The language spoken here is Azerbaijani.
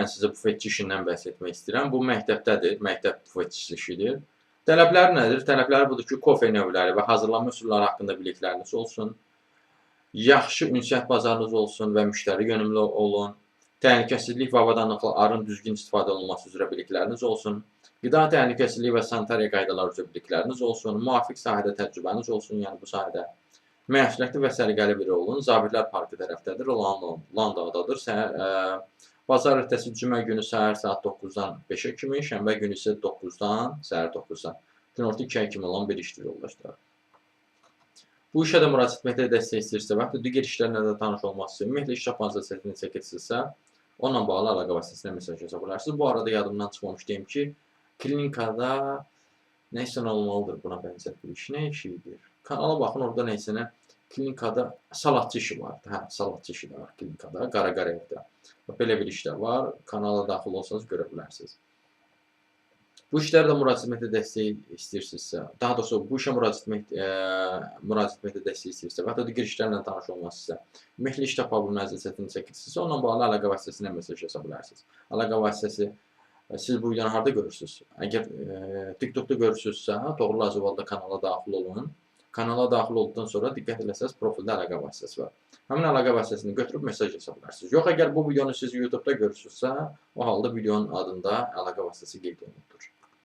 Mən sizə bufetçi işindən bəhs etmək istəyirəm. Bu məktəbdədir, məktəb bufetçisi işidir. Tələbləri nədir? Tələbləri budur ki, kofe növləri və hazırlanma üsulları haqqında bilikləriniz olsun, yaxşı ünsiyyət bazarınız olsun və müştəri yönümlü olun, təhlükəsizlik və avadanlıqla arın düzgün istifadə olunması üzrə bilikləriniz olsun, qida təhlükəsizliyi və sanitariya qaydaları üzrə bilikləriniz olsun, müvafiq sahədə təcrübəniz olsun, yəni bu sahədə məsuliyyətli və səliqəli biri olun. Zabitlər parkı tərəfdədir, Landağdadır. Bazar ertəsi cümə günü səhər saat 9-dan 5-ə kimi, şənbə günü isə 9-dan, səhər 9-dan günorta 2-yə kimi olan bir işdir yoldaşlar. Bu işə də müraciət etməkdə dəstək istəyirsə və hətta digər işlərlə də tanış olmaq üçün, ümumiyyətlə iş tapanca səhvini çəkirsinizsə, onunla bağlı əlaqə vasitəsilə mesaj yaza bilərsiniz. Bu arada yadımdan çıxmamış deyim ki, klinikada nəysə olmalıdır buna bənzər bir iş. Nə işidir? Kanala baxın, orada nəysə klinikada salatçı işi var. Hə, salatçı işi də var klinikada, Qaraqarayevdə. Belə bir iş də var. Kanala daxil olsanız görə bilərsiniz. Bu işlərdə müraciət etməkdə dəstək istəyirsinizsə, daha doğrusu bu işə müraciət etməkdə dəstək istəyirsə və hətta digər işlərlə tanış olmasınızsa, ümumiyyətlə iş tapa bilməzsə, çətinlik çəkirsinizsə, onunla bağlı əlaqə vasitəsilə mesaj yaza bilərsiniz. Əlaqə vasitəsi siz bu videonu harda görürsünüz? Əgər TikTokda görürsünüzsə, Toğrul Lacıvalda kanala daxil olun. Kanala daxil olduqdan sonra diqqət eləsəz, profildə əlaqə vasitəsi var. Həmin əlaqə vasitəsini götürüb mesaj yaza bilərsiniz. Yox, əgər bu videonu siz YouTube-da görürsünüzsə, o halda videonun adında əlaqə vasitəsi qeyd olunubdur.